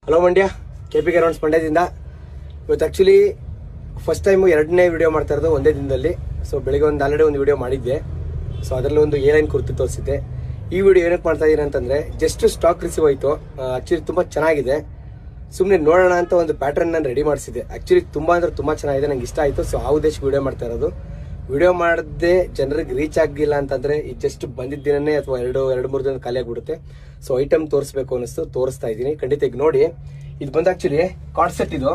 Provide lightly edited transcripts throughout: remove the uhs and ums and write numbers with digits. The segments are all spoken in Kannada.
ಹಲೋ ಮಂಡ್ಯ, KPK ರೌಂಡ್ಸ್ ಮಂಡ್ಯದಿಂದ. ಇವತ್ತು ಆ್ಯಕ್ಚುಲಿ ಫಸ್ಟ್ ಟೈಮು ಎರಡನೇ ವಿಡಿಯೋ ಮಾಡ್ತಾ ಇರೋದು ಒಂದೇ ದಿನದಲ್ಲಿ. ಸೊ ಬೆಳಿಗ್ಗೆ ಆಲ್ರೆಡಿ ಒಂದು ವಿಡಿಯೋ ಮಾಡಿದ್ದೆ. ಸೊ ಅದರಲ್ಲಿ ಒಂದು ಏಲೈನ್ ಕುರ್ತು ತೋರಿಸಿದ್ದೆ. ಈ ವಿಡಿಯೋ ಏನಕ್ಕೆ ಮಾಡ್ತಾ ಇದ್ದೀನಿ ಅಂತಂದರೆ, ಜಸ್ಟ್ ಸ್ಟಾಕ್ ರಿಸೀವ್ ಆಯಿತು. ಆ್ಯಕ್ಚುಲಿ ತುಂಬ ಚೆನ್ನಾಗಿದೆ. ಸುಮ್ಮನೆ ನೋಡೋಣ ಅಂತ ಒಂದು ಪ್ಯಾಟರ್ನ್ ನಾನು ರೆಡಿ ಮಾಡಿಸಿದ್ದೆ. ಆ್ಯಕ್ಚುಲಿ ತುಂಬ ಅಂದರೆ ತುಂಬ ಚೆನ್ನಾಗಿದೆ, ನಂಗೆ ಇಷ್ಟ ಆಯಿತು. ಸೊ ಆ ಉದ್ದೇಶಕ್ಕೆ ವಿಡಿಯೋ ಮಾಡ್ತಾ ಇರೋದು. ವಿಡಿಯೋ ಮಾಡದೆ ಜನರಿಗೆ ರೀಚ್ ಆಗಿಲ್ಲ ಅಂತಂದರೆ, ಇದು ಜಸ್ಟ್ ಬಂದಿದ್ದ ದಿನನೇ ಅಥವಾ ಎರಡು ಮೂರು ದಿನ ಖಾಲಿ ಆಗಿಬಿಡುತ್ತೆ. ಸೊ ಐಟಮ್ ತೋರಿಸ್ಬೇಕು ಅನ್ನಿಸ್ತು, ತೋರಿಸ್ತಾ ಇದ್ದೀನಿ. ಖಂಡಿತ ಈಗ ನೋಡಿ, ಇದು ಬಂದು ಆ್ಯಕ್ಚುಲಿ ಕಾರ್ಡ್ ಸೆಟ್. ಇದು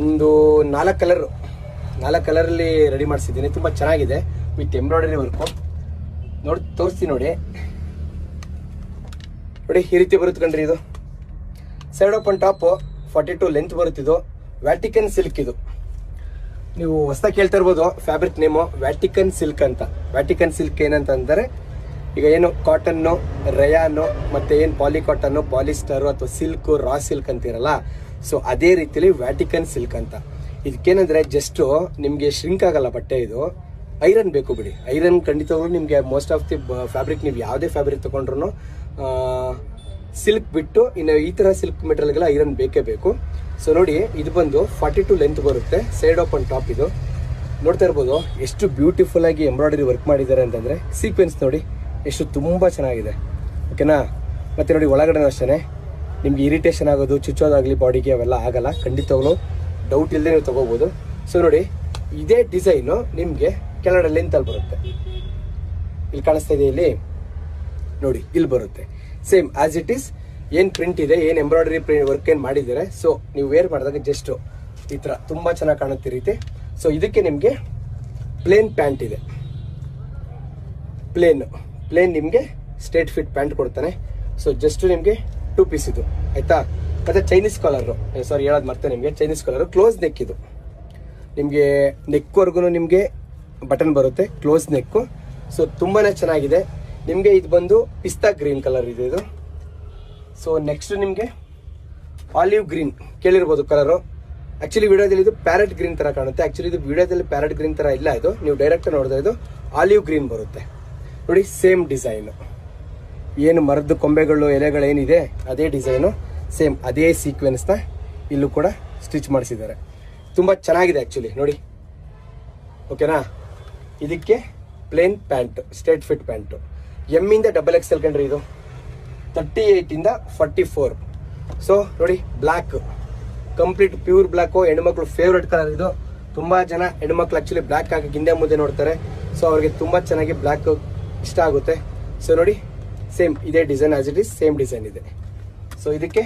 ಒಂದು 4 ಕಲರಲ್ಲಿ ರೆಡಿ ಮಾಡಿಸಿದ್ದೀನಿ. ತುಂಬ ಚೆನ್ನಾಗಿದೆ, ವಿತ್ ಎಂಬ್ರಾಯ್ಡರಿ ವರ್ಕು. ನೋಡಿ ತೋರಿಸ್ತೀನಿ ನೋಡಿ. ಈ ರೀತಿ ಬರುತ್ತೆ ಕಣ್ರಿ. ಇದು ಸೈಡ್ ಓಪನ್ ಟಾಪ್, 42 ಲೆಂತ್ ಬರುತ್ತಿದ್ದು. Vatican silk. ಇದು ನೀವು ಹೊಸದಾಗಿ ಕೇಳ್ತಾ ಇರ್ಬೋದು, ಫ್ಯಾಬ್ರಿಕ್ ನೇಮು ವ್ಯಾಟಿಕನ್ ಸಿಲ್ಕ್ ಅಂತ. ವ್ಯಾಟಿಕನ್ ಸಿಲ್ಕ್ ಏನಂತಂದರೆ, ಈಗ ಏನು ಕಾಟನ್ನು, ರಯಾನು, ಮತ್ತು ಏನು ಪಾಲಿ ಕಾಟನ್ನು, ಪಾಲಿಸ್ಟರು ಅಥವಾ ಸಿಲ್ಕು, ರಾ ಸಿಲ್ಕ್ ಅಂತಿರಲ್ಲ, ಸೊ ಅದೇ ರೀತಿಯಲ್ಲಿ ವ್ಯಾಟಿಕನ್ ಸಿಲ್ಕ್ ಅಂತ. ಇದಕ್ಕೇನಂದರೆ ಜಸ್ಟು ನಿಮಗೆ ಶ್ರಿಂಕ್ ಆಗಲ್ಲ ಬಟ್ಟೆ. ಇದು ಐರನ್ ಬೇಕು ಬಿಡಿ. ಐರನ್ ಖಂಡಿತವಾಗ್ಲೂ ನಿಮಗೆ ಮೋಸ್ಟ್ ಆಫ್ ದಿ ಫ್ಯಾಬ್ರಿಕ್, ನೀವು ಯಾವುದೇ ಫ್ಯಾಬ್ರಿಕ್ ತೊಗೊಂಡ್ರು ಸಿಲ್ಕ್ ಬಿಟ್ಟು ಇನ್ನು ಈ ಥರ ಸಿಲ್ಕ್ ಮೆಟೀರಿಯಲ್ಗೆಲ್ಲ ಐರನ್ ಬೇಕೇ ಬೇಕು. ಸೊ ನೋಡಿ, ಇದು ಬಂದು 42 ಲೆಂತ್ ಬರುತ್ತೆ. Side open top. ಇದು ನೋಡ್ತಾ ಇರ್ಬೋದು ಎಷ್ಟು ಬ್ಯೂಟಿಫುಲ್ ಆಗಿ ಎಂಬ್ರಾಯ್ಡರಿ ವರ್ಕ್ ಮಾಡಿದ್ದಾರೆ ಅಂತಂದರೆ. ಸೀಕ್ವೆನ್ಸ್ ನೋಡಿ ಎಷ್ಟು ತುಂಬ ಚೆನ್ನಾಗಿದೆ, ಓಕೆನಾ. ಮತ್ತು ನೋಡಿ ಒಳಗಡೆ ಅಷ್ಟೇ ನಿಮ್ಗೆ ಇರಿಟೇಷನ್ ಆಗೋದು, ಚುಚ್ಚೋದಾಗಲಿ ಬಾಡಿಗೆ ಅವೆಲ್ಲ ಆಗಲ್ಲ. ಖಂಡಿತವಾಗ್ಲೂ ಡೌಟ್ ಇಲ್ಲದೆ ನೀವು ತೊಗೋಬೋದು. ಸೊ ನೋಡಿ, ಇದೇ ಡಿಸೈನು ನಿಮಗೆ ಕೆಳಗಡೆ ಲೆಂತಲ್ಲಿ ಬರುತ್ತೆ. ಇಲ್ಲಿ ಕಾಣಿಸ್ತಾ ಇದೆ, ಇಲ್ಲಿ ನೋಡಿ, ಇಲ್ಲಿ ಬರುತ್ತೆ ಸೇಮ್ ಆಸ್ ಇಟ್ ಈಸ್. ಏನು ಪ್ರಿಂಟ್ ಇದೆ, ಏನು ಎಂಬ್ರಾಯ್ಡರಿ ವರ್ಕ್ ಏನು ಮಾಡಿದ್ದಾರೆ. ಸೊ ನೀವು ವೇರ್ ಮಾಡಿದಾಗ ಜಸ್ಟ್ ಈ ಥರ ತುಂಬ ಚೆನ್ನಾಗಿ ಕಾಣುತ್ತೆ ರೀತಿ. ಸೊ ಇದಕ್ಕೆ ನಿಮಗೆ ಪ್ಲೇನ್ ಪ್ಯಾಂಟ್ ಇದೆ. ಪ್ಲೇನ್ ನಿಮಗೆ ಸ್ಟ್ರೇಟ್ ಫಿಟ್ ಪ್ಯಾಂಟ್ ಕೊಡ್ತಾನೆ. ಸೊ ಜಸ್ಟ್ ನಿಮಗೆ 2 ಪೀಸ್ ಇದು, ಆಯಿತಾ. ಮತ್ತು ಚೈನೀಸ್ ಕಾಲರು, ಸಾರಿ ಹೇಳೋದು ಮತ್ತೆ ನಿಮಗೆ, ಚೈನೀಸ್ ಕಾಲರು ಕ್ಲೋಸ್ ನೆಕ್. ಇದು ನಿಮಗೆ ನೆಕ್ವರೆಗೂ ನಿಮಗೆ ಬಟನ್ ಬರುತ್ತೆ, ಕ್ಲೋಸ್ ನೆಕ್ಕು. ಸೊ ತುಂಬಾ ಚೆನ್ನಾಗಿದೆ. ನಿಮಗೆ ಇದು ಬಂದು ಪಿಸ್ತಾ ಗ್ರೀನ್ ಕಲರ್ ಇದೆ ಇದು. ಸೊ ನೆಕ್ಸ್ಟ್ ನಿಮಗೆ ಆಲಿವ್ ಗ್ರೀನ್ ಕೇಳಿರ್ಬೋದು ಕಲರು. ಆ್ಯಕ್ಚುಲಿ ವಿಡಿಯೋದಲ್ಲಿ ಇದು ಪ್ಯಾರೆಟ್ ಗ್ರೀನ್ ಥರ ಕಾಣುತ್ತೆ. ಆ್ಯಕ್ಚುಲಿ ಇದು ವಿಡಿಯೋದಲ್ಲಿ ಪ್ಯಾರೆಟ್ ಗ್ರೀನ್ ಥರ ಇಲ್ಲ. ಇದು ನೀವು ಡೈರೆಕ್ಟ್ ನೋಡಿದ್ರೆ ಇದು ಆಲಿವ್ ಗ್ರೀನ್ ಬರುತ್ತೆ ನೋಡಿ. ಸೇಮ್ ಡಿಸೈನು, ಏನು ಮರದ ಕೊಂಬೆಗಳು, ಎಲೆಗಳು ಏನಿದೆ ಅದೇ ಡಿಸೈನು, ಸೇಮ್ ಅದೇ ಸೀಕ್ವೆನ್ಸ್ನ ಇಲ್ಲೂ ಕೂಡ ಸ್ಟಿಚ್ ಮಾಡಿಸಿದ್ದಾರೆ. ತುಂಬ ಚೆನ್ನಾಗಿದೆ ಆ್ಯಕ್ಚುಲಿ ನೋಡಿ, ಓಕೆನಾ. ಇದಕ್ಕೆ plain pant, straight fit pant. ಎಮ್ಮಿಂದ XXL ಕಂಡ್ರಿ. ಇದು 38 ಇಂದ 44. ಸೊ ನೋಡಿ, ಬ್ಲ್ಯಾಕ್, ಕಂಪ್ಲೀಟ್ ಪ್ಯೂರ್ ಬ್ಲ್ಯಾಕು. ಹೆಣ್ಮಕ್ಳು ಫೇವ್ರೆಟ್ ಕಲರ್ ಇದು. ತುಂಬ ಜನ ಹೆಣ್ಮಕ್ಳು ಆ್ಯಕ್ಚುಲಿ ಬ್ಲ್ಯಾಕ್ ಹಾಕಿ ಹಿಂದೆ ಮುಂದೆ ನೋಡ್ತಾರೆ. ಸೊ ಅವ್ರಿಗೆ ತುಂಬ ಚೆನ್ನಾಗಿ ಬ್ಲ್ಯಾಕ್ ಇಷ್ಟ ಆಗುತ್ತೆ. ಸೊ ನೋಡಿ, ಸೇಮ್ ಇದೇ design as it is, same design ಇದೆ. ಸೊ ಇದಕ್ಕೆ